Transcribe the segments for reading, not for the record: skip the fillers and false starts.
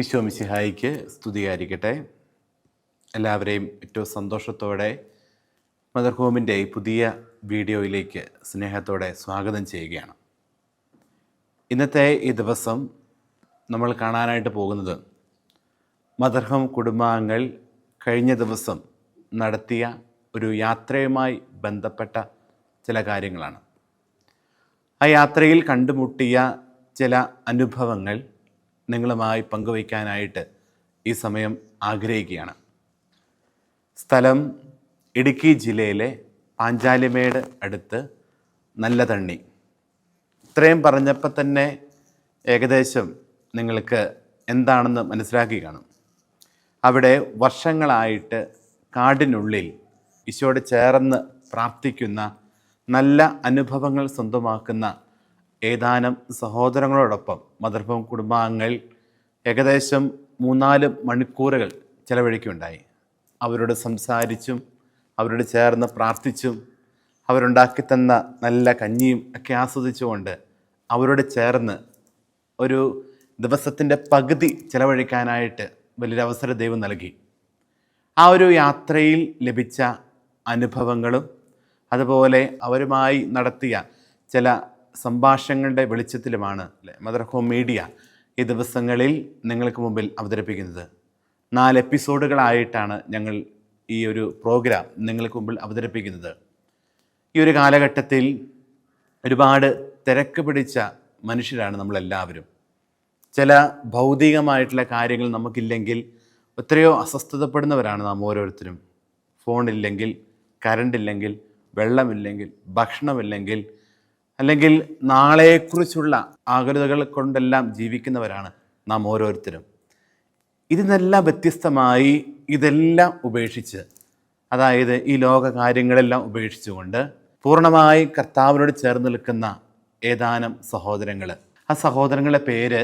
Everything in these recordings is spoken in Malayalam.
ഈശോ മിശിഹായിക്ക് സ്തുതിയായിരിക്കട്ടെ. എല്ലാവരെയും ഏറ്റവും സന്തോഷത്തോടെ മദർ ഹോമിൻ്റെ ഈ പുതിയ വീഡിയോയിലേക്ക് സ്നേഹത്തോടെ സ്വാഗതം ചെയ്യുകയാണ്. ഇന്നത്തെ ഈ ദിവസം നമ്മൾ കാണാനായിട്ട് പോകുന്നത് മദർ ഹോം കുടുംബാംഗങ്ങൾ കഴിഞ്ഞ ദിവസം നടത്തിയ ഒരു യാത്രയുമായി ബന്ധപ്പെട്ട ചില കാര്യങ്ങളാണ്. ആ യാത്രയിൽ കണ്ടുമുട്ടിയ ചില അനുഭവങ്ങൾ നിങ്ങളുമായി പങ്കുവയ്ക്കാനായിട്ട് ഈ സമയം ആഗ്രഹിക്കുകയാണ്. സ്ഥലം ഇടുക്കി ജില്ലയിലെ പാഞ്ചാലിമേട് അടുത്ത് നല്ലതണ്ണി. ഇത്രയും പറഞ്ഞപ്പോൾ തന്നെ ഏകദേശം നിങ്ങൾക്ക് എന്താണെന്ന് മനസ്സിലാക്കി കാണും. അവിടെ വർഷങ്ങളായിട്ട് കാടിനുള്ളിൽ ഈശോയോട് ചേർന്ന് പ്രാർത്ഥിക്കുന്ന നല്ല അനുഭവങ്ങൾ സ്വന്തമാക്കുന്ന ഏതാനും സഹോദരങ്ങളോടൊപ്പം മദർ ഹോം കുടുംബാംഗങ്ങൾ ഏകദേശം 3-4 മണിക്കൂറുകൾ ചെലവഴിക്കുകയുണ്ടായി. അവരോട് സംസാരിച്ചും അവരോട് ചേർന്ന് പ്രാർത്ഥിച്ചും അവരുണ്ടാക്കി തന്ന നല്ല കഞ്ഞിയും ഒക്കെ ആസ്വദിച്ചുകൊണ്ട് അവരോട് ചേർന്ന് ഒരു ദിവസത്തിൻ്റെ പകുതി ചെലവഴിക്കാനായിട്ട് വലിയൊരു അവസരം ദൈവം നൽകി. ആ ഒരു യാത്രയിൽ ലഭിച്ച അനുഭവങ്ങളും അതുപോലെ അവരുമായി നടത്തിയ ചില സംഭാഷണങ്ങളുടെ വെളിച്ചത്തിലുമാണ് മദർ ഹോം മീഡിയ ഈ ദിവസങ്ങളിൽ നിങ്ങൾക്ക് മുമ്പിൽ അവതരിപ്പിക്കുന്നത്. 4 എപ്പിസോഡുകളായിട്ടാണ് ഞങ്ങൾ ഈ ഒരു പ്രോഗ്രാം നിങ്ങൾക്ക് മുമ്പിൽ അവതരിപ്പിക്കുന്നത്. ഈ ഒരു കാലഘട്ടത്തിൽ ഒരുപാട് തിരക്ക് പിടിച്ച മനുഷ്യരാണ് നമ്മളെല്ലാവരും. ചില ഭൗതികമായിട്ടുള്ള കാര്യങ്ങൾ നമുക്കില്ലെങ്കിൽ എത്രയോ അസ്വസ്ഥതപ്പെടുന്നവരാണ് നാം ഓരോരുത്തരും. ഫോണില്ലെങ്കിൽ, കറണ്ടില്ലെങ്കിൽ, വെള്ളമില്ലെങ്കിൽ, ഭക്ഷണമില്ലെങ്കിൽ, അല്ലെങ്കിൽ നാളെക്കുറിച്ചുള്ള ആകുലതകൾ കൊണ്ടെല്ലാം ജീവിക്കുന്നവരാണ് നാം ഓരോരുത്തരും. ഇതിനെല്ലാം വ്യത്യസ്തമായി ഇതെല്ലാം ഉപേക്ഷിച്ച്, അതായത് ഈ ലോക കാര്യങ്ങളെല്ലാം ഉപേക്ഷിച്ചുകൊണ്ട് പൂർണ്ണമായി കർത്താവിനോട് ചേർന്ന് നിൽക്കുന്ന ഏതാനും സഹോദരങ്ങൾ. ആ സഹോദരങ്ങളുടെ പേര്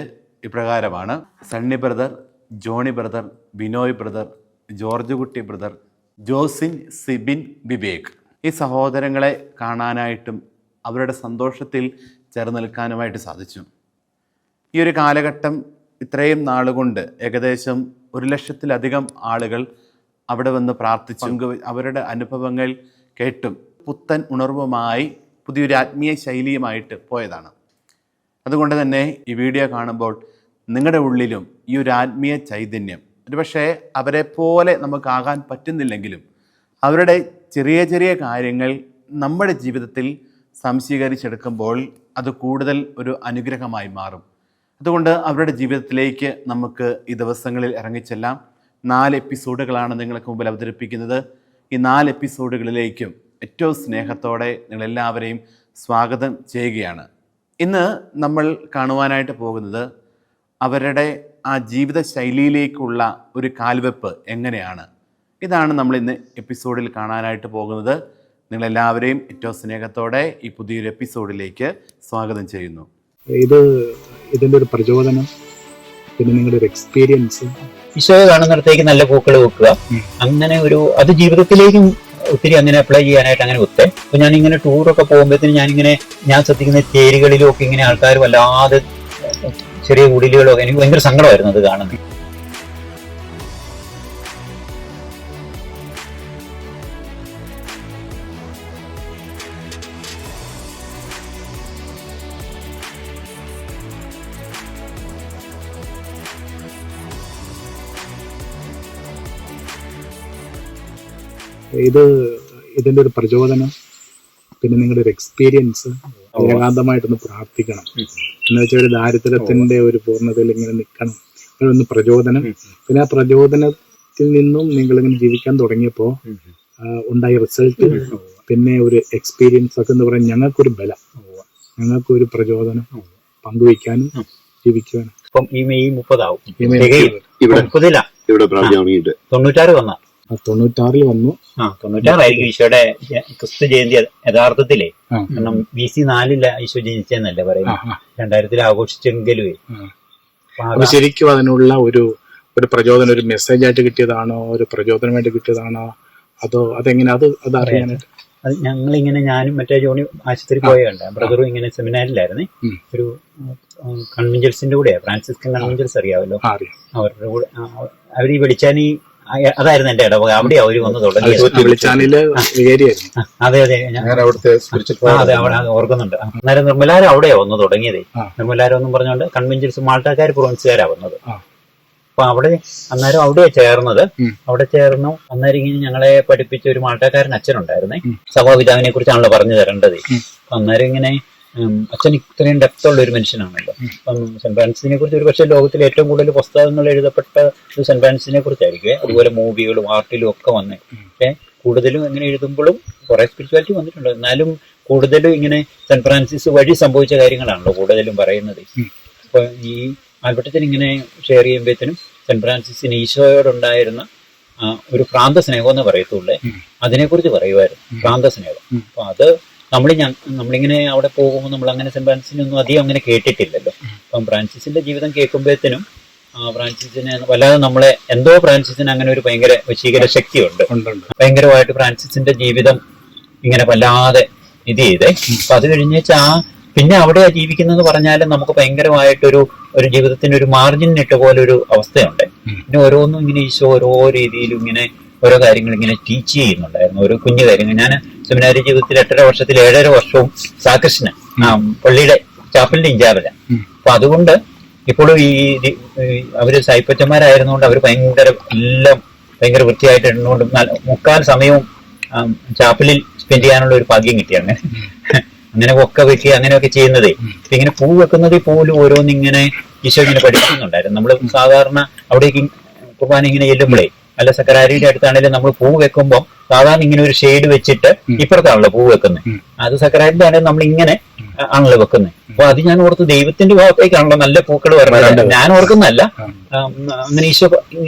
ഇപ്രകാരമാണ്: Sunny brother, Johnny brother, Binoy brother, George Kutty brother, Josin, Sibin, Vivek. ഈ സഹോദരങ്ങളെ കാണാനായിട്ടും അവരുടെ സന്തോഷത്തിൽ ചേർന്ന് നിൽക്കാനുമായിട്ട് സാധിച്ചു. ഈ ഒരു കാലഘട്ടം ഇത്രയും നാളുകൊണ്ട് ഏകദേശം 1,00,000-ലധികം ആളുകൾ അവിടെ വന്ന് പ്രാർത്ഥിച്ചും അവരുടെ അനുഭവങ്ങൾ കേട്ടും പുത്തൻ ഉണർവുമായി പുതിയൊരു ആത്മീയ ശൈലിയുമായിട്ട് പോയതാണ്. അതുകൊണ്ട് തന്നെ ഈ വീഡിയോ കാണുമ്പോൾ നിങ്ങളുടെ ഉള്ളിലും ഈ ഒരു ആത്മീയ ചൈതന്യം, ഒരുപക്ഷെ അവരെ പോലെ നമുക്കാകാൻ പറ്റുന്നില്ലെങ്കിലും അവരുടെ ചെറിയ ചെറിയ കാര്യങ്ങൾ നമ്മുടെ ജീവിതത്തിൽ സംശീകരിച്ചെടുക്കുമ്പോൾ അത് കൂടുതൽ ഒരു അനുഗ്രഹമായി മാറും. അതുകൊണ്ട് അവരുടെ ജീവിതത്തിലേക്ക് നമുക്ക് ഈ ദിവസങ്ങളിൽ ഇറങ്ങിച്ചെല്ലാം. 4 എപ്പിസോഡുകളാണ് നിങ്ങൾക്ക് മുമ്പിൽ അവതരിപ്പിക്കുന്നത്. ഈ 4 എപ്പിസോഡുകളിലേക്കും ഏറ്റവും സ്നേഹത്തോടെ നിങ്ങളെല്ലാവരെയും സ്വാഗതം ചെയ്യുകയാണ്. ഇന്ന് നമ്മൾ കാണുവാനായിട്ട് പോകുന്നത് അവരുടെ ആ ജീവിത ശൈലിയിലേക്കുള്ള ഒരു കാൽവെപ്പ് എങ്ങനെയാണ്. ഇതാണ് നമ്മൾ ഇന്ന് എപ്പിസോഡിൽ കാണാനായിട്ട് പോകുന്നത്. നിങ്ങളെല്ലാവരെയും ഏറ്റവും സ്നേഹത്തോടെ ഈ പുതിയൊരു എപ്പിസോഡിലേക്ക് സ്വാഗതം ചെയ്യുന്നു. ഇതിൻ്റെ ഒരു പ്രചോദനം, പിന്നെ നിങ്ങളുടെ ഒരു എക്സ്പീരിയൻസ്. ഈശോയെ കാണുന്നിടത്തേക്ക് നല്ല പൂക്കൾ വെക്കുക, അങ്ങനെ ഒരു അത് ജീവിതത്തിലേക്കും ഒത്തിരി അങ്ങനെ അപ്ലൈ ചെയ്യാനായിട്ട് അങ്ങനെ ഒത്തേ. അപ്പൊ ഞാനിങ്ങനെ ടൂറൊക്കെ പോകുമ്പോഴത്തേന് ഞാൻ ശ്രദ്ധിക്കുന്ന ചേരികളിലും ഒക്കെ ഇങ്ങനെ ആൾക്കാർ വല്ലാതെ ചെറിയ കുടിലുകളൊക്കെ എനിക്ക് ഭയങ്കര സങ്കടമായിരുന്നു അത് കാണുന്നത്. ഇതിൻ്റെ ഒരു പ്രചോദനം, പിന്നെ നിങ്ങളുടെ ഒരു എക്സ്പീരിയൻസ്. ഏകാന്തമായിട്ടൊന്ന് പ്രാർത്ഥിക്കണം എന്ന് വെച്ചാൽ ഒരു ദാരിദ്ര്യത്തിന്റെ ഒരു പൂർണ്ണതയിൽ ഇങ്ങനെ നിൽക്കണം. ഒന്ന് പ്രചോദനം. പിന്നെ ആ പ്രചോദനത്തിൽ നിന്നും നിങ്ങളിങ്ങനെ ജീവിക്കാൻ തുടങ്ങിയപ്പോൾ ഉണ്ടായ റിസൾട്ട്, പിന്നെ ഒരു എക്സ്പീരിയൻസ് ഒക്കെ എന്ന് പറയുന്നത് ഞങ്ങൾക്കൊരു ബലം, ഞങ്ങൾക്കൊരു പ്രചോദനം പങ്കുവയ്ക്കാനും ജീവിക്കുവാനും. ഇപ്പം ഈ മെയ് 30 ആവും. 96 വന്ന 96 വന്നു. 96 ഈശോയുടെ ക്രിസ്തു ജയന്തി യഥാർത്ഥത്തിലേ. കാരണം BC 4 ഈശോ ജനിച്ചെന്നല്ലേ പറയുന്നത്. 2000 ആഘോഷിച്ചെങ്കിലുവേ ശരിക്കും അതിനുള്ള ഒരു പ്രചോദനം, ഒരു മെസ്സേജ് ആയിട്ട് കിട്ടിയതാണോ, ഒരു പ്രചോദനമായിട്ട് കിട്ടിയതാണോ, അതോ അതെങ്ങനെ അത് അറിയാനായിട്ട്? അത് ഞങ്ങളിങ്ങനെ ഞാനും മറ്റേ ജോണി ആശുപത്രി പോയുണ്ട്, ബ്രദറും ഇങ്ങനെ സെമിനാറിലായിരുന്നേ. ഒരു കൺവെഞ്ചൽസിന്റെ കൂടെയാ, ഫ്രാൻസിസ്കൻ കൺവെഞ്ചൽസ് അറിയാമല്ലോ, അവരുടെ കൂടെ അവർ ഈ വെളിച്ചാനി അതായിരുന്നു എന്റെ ഇടവക, അവിടെ അവര് വന്ന് തുടങ്ങി. അതെ അതെ അതെ, അവിടെ ഓർക്കുന്നുണ്ട്. അന്നേരം നിർമ്മലാരം അവിടെയാ വന്ന് തുടങ്ങിയതേ. നിർമ്മലാരം എന്നും പറഞ്ഞുകൊണ്ട് കൺവെഞ്ചൽസ് മാൾട്ടാക്കാർ പ്രൊവിൻസുകാരാ വന്നത്. അപ്പൊ അന്നേരം അവിടെയാ ചേർന്നത്. അവിടെ ചേർന്നു. അന്നേരം ഇങ്ങനെ ഞങ്ങളെ പഠിപ്പിച്ച ഒരു മാൾട്ടാക്കാരൻ അച്ഛനുണ്ടായിരുന്നേ. സഭാപിതാവിനെ കുറിച്ചാണല്ലോ പറഞ്ഞു തരേണ്ടത്. അപ്പൊ അന്നേരം ഇങ്ങനെ അച്ഛൻ ഇത്രയും ഡെപ്തുള്ള ഒരു മനുഷ്യനാണല്ലോ. അപ്പം സെന്റ് ഫ്രാൻസിസിനെ കുറിച്ച് ഒരു പക്ഷേ ലോകത്തിലെ ഏറ്റവും കൂടുതൽ പുസ്തകങ്ങൾ എഴുതപ്പെട്ട ഒരു സെന്റ് ഫ്രാൻസിസിനെ കുറിച്ചായിരിക്കും. അതുപോലെ മൂവികളും ആർട്ടിലും ഒക്കെ വന്നേ. പക്ഷെ കൂടുതലും ഇങ്ങനെ എഴുതുമ്പോഴും കുറെ സ്പിരിച്വാലിറ്റി വന്നിട്ടുണ്ട്. എന്നാലും കൂടുതലും ഇങ്ങനെ സെന്റ് ഫ്രാൻസിസ് വഴി സംഭവിച്ച കാര്യങ്ങളാണല്ലോ കൂടുതലും പറയുന്നത്. അപ്പൊ ഈ ആൽബർട്ടത്തിന് ഇങ്ങനെ ഷെയർ ചെയ്യുമ്പോഴത്തേനും സെന്റ് ഫ്രാൻസിസിന് ഈശോയോടുണ്ടായിരുന്ന ഒരു ഭ്രാന്ത സ്നേഹം എന്ന് പറയത്തുള്ളേ, അതിനെക്കുറിച്ച് പറയുമായിരുന്നു, ഭ്രാന്ത സ്നേഹം. അപ്പൊ അത് നമ്മളിങ്ങനെ അവിടെ പോകുമ്പോൾ നമ്മൾ അങ്ങനെ സെന്റ് ഫ്രാൻസിസിനൊന്നും അധികം അങ്ങനെ കേട്ടിട്ടില്ലല്ലോ. അപ്പം ഫ്രാൻസിസിന്റെ ജീവിതം കേൾക്കുമ്പോഴത്തേനും ഫ്രാൻസിസിനെ വല്ലാതെ നമ്മളെ എന്തോ ഫ്രാൻസിസിന് അങ്ങനെ ഒരു ഭയങ്കര വശീകര ശക്തിയുണ്ട്. ഭയങ്കരമായിട്ട് ഫ്രാൻസിസിന്റെ ജീവിതം ഇങ്ങനെ വല്ലാതെ ഇത് ചെയ്തേ. അപ്പൊ അത് കഴിഞ്ഞേച്ചാ പിന്നെ അവിടെയാ ജീവിക്കുന്നത് പറഞ്ഞാലും നമുക്ക് ഭയങ്കരമായിട്ടൊരു ജീവിതത്തിന് ഒരു മാർജിൻ ഇട്ട പോലെ ഒരു അവസ്ഥയുണ്ട്. പിന്നെ ഓരോന്നും ഇങ്ങനെ ഈശോ ഓരോ രീതിയിലും ഇങ്ങനെ ഓരോ കാര്യങ്ങൾ ഇങ്ങനെ ടീച്ച് ചെയ്യുന്നുണ്ടായിരുന്നു, ഓരോ കുഞ്ഞു കാര്യങ്ങൾ. ഞാൻ സെമിനാരി ജീവിതത്തിൽ 8.5 വർഷത്തിൽ 7.5 വർഷവും സാകൃഷ്ണൻ പള്ളിയുടെ ചാപ്പലിന്റെ ഇൻചാർജാണ്. അപ്പൊ അതുകൊണ്ട് ഇപ്പോഴും ഈ അവര് സായിപ്പച്ചന്മാരായിരുന്നുകൊണ്ട് അവർ എല്ലാം ഭയങ്കര വൃത്തിയായിട്ട് ഇടുന്നതുകൊണ്ട് 3/4 സമയവും ചാപ്പലിൽ സ്പെൻഡ് ചെയ്യാനുള്ള ഒരു ഭാഗ്യം കിട്ടി. അങ്ങനെ ഒക്കെ വെക്കുക അങ്ങനെയൊക്കെ ചെയ്യുന്നതേ. ഇങ്ങനെ പൂ വെക്കുന്നതിൽ പോലും ഓരോന്നിങ്ങനെ ഈശോ ഇങ്ങനെ പഠിക്കുന്നുണ്ടായിരുന്നു. നമ്മൾ സാധാരണ അവിടേക്ക് കുർബാന ഇങ്ങനെ ചെല്ലുമ്പോഴേ, അല്ല സക്കരാരിയുടെ അടുത്താണെങ്കിലും നമ്മൾ പൂ വെക്കുമ്പോൾ സാധാരണ ഇങ്ങനെ ഒരു ഷെയ്ഡ് വെച്ചിട്ട് ഇപ്പുറത്താണല്ലോ പൂ വെക്കുന്നത്. അത് സക്കരാരിന്റെ ആണെങ്കിൽ നമ്മൾ ഇങ്ങനെ ആണല്ലോ വെക്കുന്നത്. അപ്പൊ അത് ഞാൻ ഓർത്ത് ദൈവത്തിന്റെ ഭാഗത്തേക്കാണല്ലോ നല്ല പൂക്കൾ വരുന്നത്. ഞാൻ ഓർക്കുന്നല്ല, അങ്ങനെ ഈശോ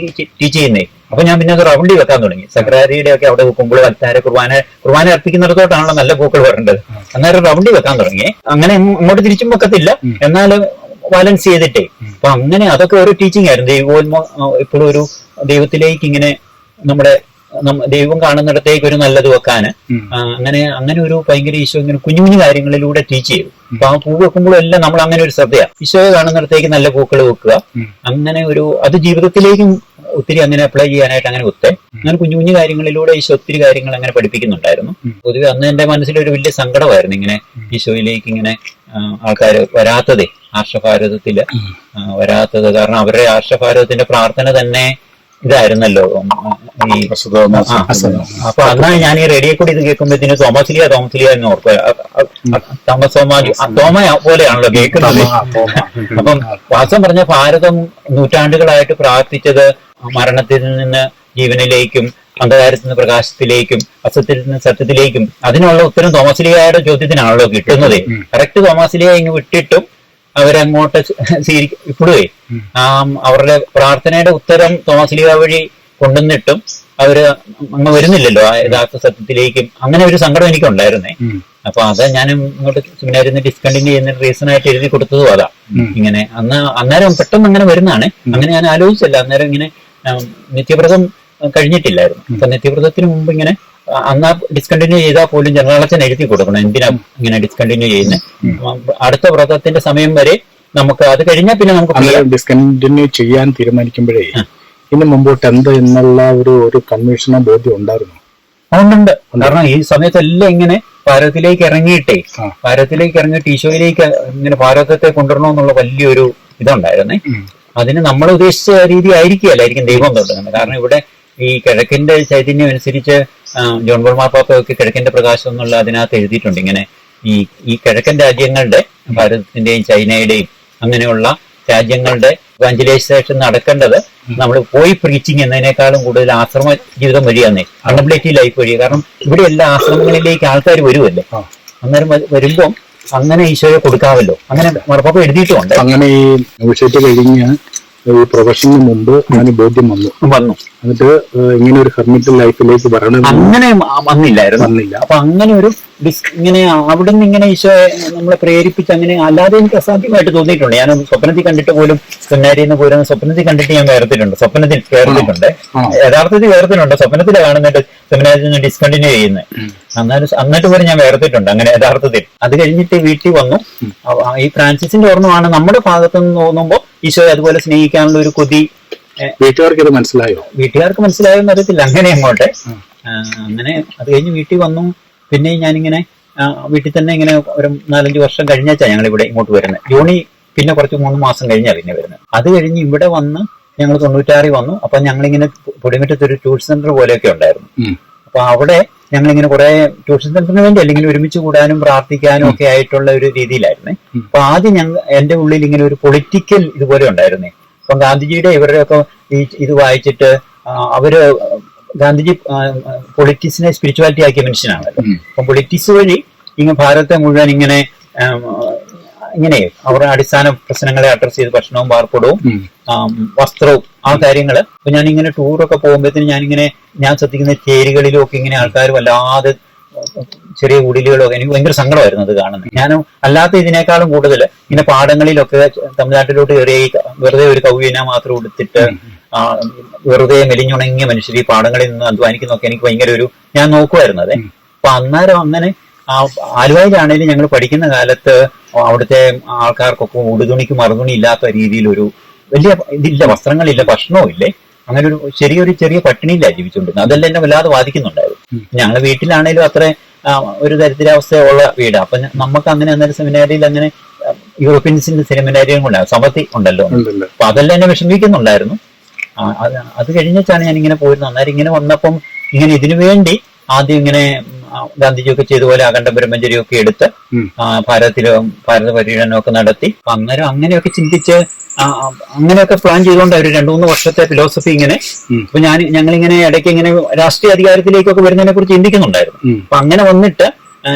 ടീച്ച് ചെയ്യുന്നേ. അപ്പൊ ഞാൻ പിന്നെ അത് റൗണ്ടി വെക്കാൻ തുടങ്ങി. സക്രാരിയുടെ ഒക്കെ അവിടെ വെക്കുമ്പോൾ അൽത്താര കുർബാന അർപ്പിക്കുന്നിടത്തോട്ടാണല്ലോ നല്ല പൂക്കൾ വരേണ്ടത്. അന്നേരം റൗണ്ടി വെക്കാൻ തുടങ്ങി. അങ്ങനെ അങ്ങോട്ട് തിരിച്ചും വെക്കത്തില്ല, എന്നാലും ബാലൻസ് ചെയ്തിട്ടേ. അപ്പൊ അങ്ങനെ അതൊക്കെ ഒരു ടീച്ചിങ് ആയിരുന്നു. ദൈവോന്മ ഇപ്പോഴും ഒരു ദൈവത്തിലേക്ക് ഇങ്ങനെ നമ്മുടെ ദൈവം കാണുന്നിടത്തേക്ക് ഒരു നല്ലത് വെക്കാന് അങ്ങനെ ഒരു ഭയങ്കര ഈശോ ഇങ്ങനെ കുഞ്ഞു കുഞ്ഞു കാര്യങ്ങളിലൂടെ ടീച്ച് ചെയ്തു. അപ്പൊ ആ പൂ വെക്കുമ്പോഴും എല്ലാം നമ്മൾ അങ്ങനെ ഒരു ശ്രദ്ധയാണ്. ഈശോയെ കാണുന്നിടത്തേക്ക് നല്ല പൂക്കൾ വെക്കുക. അങ്ങനെ അത് ജീവിതത്തിലേക്കും ഒത്തിരി അങ്ങനെ അപ്ലൈ ചെയ്യാനായിട്ട് അങ്ങനെ അങ്ങനെ കുഞ്ഞു കുഞ്ഞു കാര്യങ്ങളിലൂടെ ഈശോ ഒത്തിരി കാര്യങ്ങൾ അങ്ങനെ പഠിപ്പിക്കുന്നുണ്ടായിരുന്നു. പൊതുവെ അന്ന് എന്റെ മനസ്സിലൊരു വലിയ സങ്കടമായിരുന്നു ഇങ്ങനെ ഈശോയിലേക്ക് ഇങ്ങനെ ആൾക്കാർ വരാത്തതേ, ആർഷഭാരതത്തില് വരാത്തത്. കാരണം അവരുടെ ആർഷഭാരതത്തിന്റെ പ്രാർത്ഥന തന്നെ ഇതായിരുന്നല്ലോ ഈ. അപ്പൊ അന്നാണ് ഞാൻ ഈ റേഡിയോ കൂടി ഇത് കേൾക്കുമ്പോഴത്തേന് തോമസിലിയ എന്ന് ഓർക്കുക. തോമ പോലെയാണല്ലോ കേൾക്കുന്നത്. അപ്പം വാസം പറഞ്ഞ ഭാരതം നൂറ്റാണ്ടുകളായിട്ട് പ്രാർത്ഥിച്ചത് മരണത്തിൽ നിന്ന് ജീവനിലേക്കും അന്ധകാരത്തിൽ നിന്ന് പ്രകാശത്തിലേക്കും അസത്യത്തിൽ നിന്ന് സത്യത്തിലേക്കും, അതിനുള്ള ഉത്തരം തോമസിലിയയുടെ ചോദ്യത്തിനാണല്ലോ കിട്ടുന്നത്. കറക്റ്റ് തോമസിലിയ ഇങ്ങ് വിട്ടിട്ടും അവരങ്ങോട്ട് ഇപ്പോഴേ അവരുടെ പ്രാർത്ഥനയുടെ ഉത്തരം തോമസിലിയ വഴി കൊണ്ടുവന്നിട്ടും അവര് അങ്ങ് വരുന്നില്ലല്ലോ ആ യഥാർത്ഥ സത്യത്തിലേക്കും. അങ്ങനെ ഒരു സങ്കടം എനിക്കുണ്ടായിരുന്നേ. അപ്പൊ അത് ഞാനും ഇങ്ങോട്ട് സെമിനാരിൽ ഡിസ്കണ്ടിന്യൂ ചെയ്യുന്ന റീസൺ ആയിട്ട് എഴുതി കൊടുത്തതും അതാ. ഇങ്ങനെ അന്നേരം പെട്ടെന്ന് അങ്ങനെ വരുന്നതാണ്. അങ്ങനെ ഞാൻ ആലോചിച്ചല്ല. അന്നേരം ഇങ്ങനെ നിത്യവ്രതം കഴിഞ്ഞിട്ടില്ലായിരുന്നു. അപ്പൊ നിത്യവ്രതത്തിന് മുമ്പ് ഇങ്ങനെ അന്നാ ഡിസ്കണ്ടിന്യൂ ചെയ്താൽ പോലും ജനറലച്ചൻ എഴുതി കൊടുക്കണം എന്തിനാ ഇങ്ങനെ ഡിസ്കണ്ടിന്യൂ ചെയ്യുന്നത്. അടുത്ത വ്രതത്തിന്റെ സമയം വരെ നമുക്ക്, അത് കഴിഞ്ഞാൽ പിന്നെ നമുക്ക് ഡിസ്കണ്ടിന്യൂ ചെയ്യാൻ തീരുമാനിക്കുമ്പോഴേ ഇനി മുമ്പോട്ട് എന്ത് എന്നുള്ള ഒരു കൺവീഷനോ ബോധ്യം ഉണ്ടായിരുന്നു? അതുകൊണ്ട് കാരണം ഈ സമയത്തെല്ലാം ഇങ്ങനെ ഭാരതത്തിലേക്ക് ഇറങ്ങിയിട്ടേ, ഭാരതത്തിലേക്ക് ഇറങ്ങിയിട്ട് ഈശോയിലേക്ക് ഇങ്ങനെ ഭാരതത്തെ കൊണ്ടുവരണമെന്നുള്ള വലിയൊരു ഇതുണ്ടായിരുന്നേ. അതിന് നമ്മൾ ഉദ്ദേശിച്ച രീതി ആയിരിക്കും ദൈവം തുടങ്ങുന്നത്. കാരണം ഇവിടെ ഈ കിഴക്കിന്റെ ചൈതന്യം അനുസരിച്ച് ജോൺ പോൾ മാർപ്പാപ്പയൊക്കെ കിഴക്കിന്റെ പ്രകാശം എന്നുള്ള അതിനകത്ത് എഴുതിയിട്ടുണ്ട്. ഇങ്ങനെ ഈ കിഴക്കൻ രാജ്യങ്ങളുടെ, ഭാരതത്തിന്റെയും ചൈനയുടെയും അങ്ങനെയുള്ള രാജ്യങ്ങളുടെ ഇവാഞ്ചലൈസേഷൻ നടക്കേണ്ടത് നമ്മൾ പോയി പ്രീച്ചിങ് എന്നതിനേക്കാളും കൂടുതൽ ആശ്രമ ജീവിതം വഴിയാന്നേ, കണ്ടംപ്ലേറ്റീവ് ലൈഫ് വഴി. കാരണം ഇവിടെ എല്ലാ ആശ്രമങ്ങളിലേക്ക് ആൾക്കാർ വരുമല്ലേ. അന്നേരം വരുമ്പം അങ്ങനെ ഈശോയെ കൊടുക്കാമല്ലോ. അങ്ങനെ മാർപ്പാപ്പ എഴുതിയിട്ടുമുണ്ട്. അങ്ങനെ ഈ നെഗോഷിയേറ്റ് കഴിഞ്ഞ് ഈ പ്രൊഫഷന് മുമ്പ് അവന് ബോധ്യം വന്നു. എന്നിട്ട് ഇങ്ങനെ ഒരു ഹെർമിറ്റൽ ലൈഫിലേക്ക് വരണം അങ്ങനെ വന്നില്ല. അപ്പൊ അങ്ങനെ ഒരു ഇങ്ങനെ അവിടെ നിന്ന് ഇങ്ങനെ ഈശോ നമ്മളെ പ്രേരിപ്പിച്ച് അങ്ങനെ അല്ലാതെ എനിക്ക് അസാധ്യമായിട്ട് തോന്നിയിട്ടുണ്ട്. ഞാൻ സ്വപ്നത്തിൽ കണ്ടിട്ട് പോലും സെമിനാരിയിൽ നിന്ന് പോലും സ്വപ്നത്തിൽ കണ്ടിട്ട് ഞാൻ വേർത്തിട്ടുണ്ട്. യഥാർത്ഥത്തിൽ വേർത്തിട്ടുണ്ട്. സ്വപ്നത്തിലാണ് കാണുന്നിട്ട് സെമിനാരിൽ നിന്ന് ഡിസ്കണ്ടിന്യൂ ചെയ്യുന്നത്. എന്നിട്ട് പോലും ഞാൻ വേർത്തിട്ടുണ്ട് അങ്ങനെ യഥാർത്ഥത്തിൽ. അത് കഴിഞ്ഞിട്ട് വീട്ടിൽ വന്നു. ഈ ഫ്രാൻസിസിന്റെ ഓർമ്മമാണ് നമ്മുടെ ഭാഗത്തുനിന്ന് തോന്നുമ്പോൾ ഈശോ അതുപോലെ സ്നേഹിക്കാനുള്ള ഒരു കൊതി. വീട്ടുകാർക്ക് ഇത് മനസ്സിലായോ? വീട്ടുകാർക്ക് മനസ്സിലായോന്ന് അറിയത്തില്ല. അങ്ങനെ അങ്ങോട്ടെ അങ്ങനെ അത് കഴിഞ്ഞ് വീട്ടിൽ വന്നു. പിന്നെ ഞാനിങ്ങനെ വീട്ടിൽ തന്നെ ഇങ്ങനെ ഒരു 4-5 വർഷം കഴിഞ്ഞാച്ചാ ഞങ്ങൾ ഇവിടെ ഇങ്ങോട്ട് വരുന്നത്. ജൂണി പിന്നെ കുറച്ച് 3 മാസം കഴിഞ്ഞാ പിന്നെ വരുന്നത്. അത് കഴിഞ്ഞ് ഇവിടെ വന്ന് ഞങ്ങൾ 96 വന്നു. അപ്പൊ ഞങ്ങളിങ്ങനെ പൊടിമറ്റത്ത് ഒരു ട്യൂഷൻ സെന്റർ പോലെയൊക്കെ ഉണ്ടായിരുന്നു. അപ്പൊ അവിടെ ഞങ്ങളിങ്ങനെ കുറെ ട്യൂഷൻ സെന്ററിന് വേണ്ടി അല്ലെങ്കിൽ ഒരുമിച്ച് കൂടാനും പ്രാർത്ഥിക്കാനും ഒക്കെ ആയിട്ടുള്ള ഒരു രീതിയിലായിരുന്നേ. അപ്പൊ ആദ്യം എന്റെ ഉള്ളിൽ ഇങ്ങനെ ഒരു പൊളിറ്റിക്കൽ ഇതുപോലെ ഉണ്ടായിരുന്നേ. അപ്പൊ ഗാന്ധിജിയുടെ ഇവരുടെയൊക്കെ ഇത് വായിച്ചിട്ട് അവര് ഗാന്ധിജി പൊളിറ്റിക്സിനെ സ്പിരിച്വാലിറ്റി ആക്കിയ മനുഷ്യനാണല്ലോ. അപ്പൊ പൊളിറ്റിക്സ് വഴി ഇങ്ങനെ ഭാരതത്തെ മുഴുവൻ ഇങ്ങനെ അവരുടെ അടിസ്ഥാന പ്രശ്നങ്ങളെ അഡ്രസ് ചെയ്ത് ഭക്ഷണവും പാർപ്പിടവും വസ്ത്രവും ആ കാര്യങ്ങള്. അപ്പൊ ഞാനിങ്ങനെ ടൂറൊക്കെ പോകുമ്പോഴത്തേന് ഞാൻ ശ്രദ്ധിക്കുന്ന ചേരികളിലും ഒക്കെ ഇങ്ങനെ ആൾക്കാർ വല്ലാതെ ചെറിയ കുടിലുകളൊക്കെ എനിക്ക് ഭയങ്കര സങ്കടമായിരുന്നു അത് കാണുന്നത്. ഞാൻ അല്ലാത്ത ഇതിനേക്കാളും കൂടുതൽ ഇങ്ങനെ പാടങ്ങളിലൊക്കെ തമിഴ്നാട്ടിലോട്ട് കയറി വെറുതെ ഒരു കൗവീന മാത്രം എടുത്തിട്ട് വെറുതെ മെലിഞ്ഞുണങ്ങിയ മനുഷ്യർ ഈ പാടങ്ങളിൽ നിന്ന് അധ്വാനിക്കുന്നൊക്കെ എനിക്ക് ഭയങ്കര ഞാൻ നോക്കുമായിരുന്നു അതെ. അപ്പൊ അന്നേരം അങ്ങനെ ആലുവയിലാണെങ്കിലും ഞങ്ങൾ പഠിക്കുന്ന കാലത്ത് അവിടുത്തെ ആൾക്കാർക്കൊക്കെ ഉടുതുണിക്ക് മറുതുണി ഇല്ലാത്ത രീതിയിൽ വലിയ ഇതില്ല, വസ്ത്രങ്ങളില്ല, ഭക്ഷണവും ഇല്ലേ. അങ്ങനെ ചെറിയ പട്ടിണിയിലാണ് ജീവിച്ചുകൊണ്ടിരുന്നത്. അതെല്ലാം എന്നെ വല്ലാതെ ബാധിക്കുന്നുണ്ടായിരുന്നു. ഞങ്ങളുടെ വീട്ടിലാണേലും അത്ര ഒരു ദരിദ്രാവസ്ഥയുള്ള വീടാണ്. അപ്പൊ നമുക്ക് അങ്ങനെ അന്നേരം സെമിനാരിയിൽ അങ്ങനെ യൂറോപ്യൻസിന്റെ സെമിനാരിയും കൊണ്ടാണ് സമൃദ്ധി ഉണ്ടല്ലോ. അപ്പൊ അതെല്ലാം എന്നെ വിഷമിക്കുന്നുണ്ടായിരുന്നു. അത് കഴിഞ്ഞിട്ടാണ് ഞാൻ ഇങ്ങനെ പോയിരുന്നത്. അന്നേരം ഇങ്ങനെ വന്നപ്പം ഇങ്ങനെ ഇതിനു വേണ്ടി ആദ്യം ഇങ്ങനെ ഗാന്ധിജിയൊക്കെ ചെയ്തപോലെ അഖണ്ഡ ബ്രഹ്മചര്യമൊക്കെ എടുത്ത് ഭാരത പര്യടനമൊക്കെ നടത്തി. അന്നേരം അങ്ങനെയൊക്കെ ചിന്തിച്ച് അങ്ങനെയൊക്കെ പ്ലാൻ ചെയ്തുകൊണ്ട് ഒരു 2-3 വർഷത്തെ ഫിലോസഫി ഇങ്ങനെ. അപ്പൊ ഞങ്ങളിങ്ങനെ ഇടയ്ക്ക് ഇങ്ങനെ രാഷ്ട്രീയ അധികാരത്തിലേക്കൊക്കെ വരുന്നതിനെ കുറിച്ച് ചിന്തിക്കുന്നുണ്ടായിരുന്നു. അപ്പൊ അങ്ങനെ വന്നിട്ട്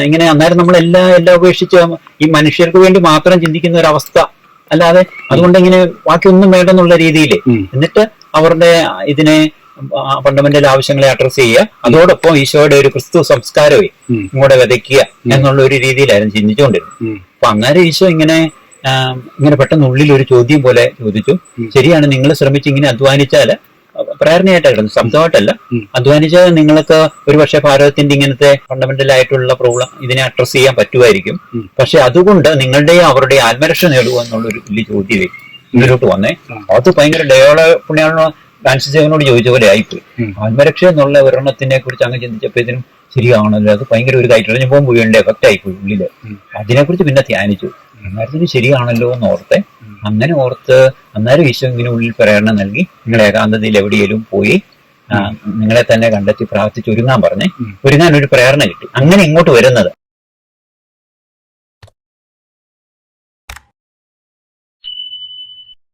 ഇങ്ങനെ അന്നേരം നമ്മളെല്ലാം ഉപേക്ഷിച്ച് ഈ മനുഷ്യർക്ക് വേണ്ടി മാത്രം ചിന്തിക്കുന്ന ഒരു അവസ്ഥ അല്ലാതെ അതുകൊണ്ട് ഇങ്ങനെ ബാക്കിയൊന്നും വേണ്ടെന്നുള്ള രീതിയിൽ എന്നിട്ട് അവരുടെ ഇതിനെ ഫണ്ടമെന്റൽ ആവശ്യങ്ങളെ അഡ്രസ് ചെയ്യുക, അതോടൊപ്പം ഈശോയുടെ ഒരു ക്രിസ്തു സംസ്കാരവും ഇങ്ങോട്ട് വിതയ്ക്കുക എന്നുള്ള ഒരു രീതിയിലായിരുന്നു ചിന്തിച്ചുകൊണ്ടിരുന്നത്. അപ്പൊ അന്നേരം ഈശോ ഇങ്ങനെ പെട്ടെന്ന് ഉള്ളിൽ ഒരു ചോദ്യം പോലെ ചോദിച്ചു, ശരിയാണ് നിങ്ങൾ ശ്രമിച്ച് ഇങ്ങനെ അധ്വാനിച്ചാല് പ്രേരണയായിട്ടായിരുന്നു, ശബ്ദമായിട്ടല്ല, അധ്വാനിച്ചാൽ നിങ്ങൾക്ക് ഒരുപക്ഷെ ഭാരതത്തിന്റെ ഇങ്ങനത്തെ ഫണ്ടമെന്റൽ ആയിട്ടുള്ള പ്രോബ്ലം ഇതിനെ അഡ്രസ് ചെയ്യാൻ പറ്റുമായിരിക്കും. പക്ഷെ അതുകൊണ്ട് നിങ്ങളുടെ അവരുടെ ആത്മരക്ഷ നേടുക എന്നുള്ളൊരു വലിയ ചോദ്യം ഇതിലോട്ട് വന്നേ. അത് ഭയങ്കര പുണ്യാള ഫ്രാൻസിസിനോട് ചോദിച്ച പോലെ ആയിപ്പോയി. ആത്മരക്ഷ എന്നുള്ള ഒരെണ്ണത്തിനെ കുറിച്ച് അങ്ങ് ചിന്തിച്ചപ്പോഴത്തേനും ശരിയാണല്ലോ, അത് ഭയങ്കര ഒരു ഹൈഡ്രജൻ ബോംബ് വീഴേണ്ട എഫക്റ്റ് ആയിപ്പോയി ഉള്ളില്. അതിനെക്കുറിച്ച് പിന്നെ ധ്യാനിച്ചു. അന്നേരത്തിന് ശരിയാണല്ലോ എന്ന് ഓർത്തെ. അങ്ങനെ ഓർത്ത് അന്നേരം ഈശോ ഇങ്ങനെ ഉള്ളിൽ പ്രേരണ നൽകി, നിങ്ങൾ ഏകാന്തതയിൽ എവിടെയെങ്കിലും പോയി നിങ്ങളെ തന്നെ കണ്ടെത്തി പ്രാർത്ഥിച്ച് ഒരുങ്ങാൻ പറഞ്ഞേ. ഒരുങ്ങാൻ ഒരു പ്രേരണ കിട്ടി. അങ്ങനെ ഇങ്ങോട്ട് വരുന്നത്.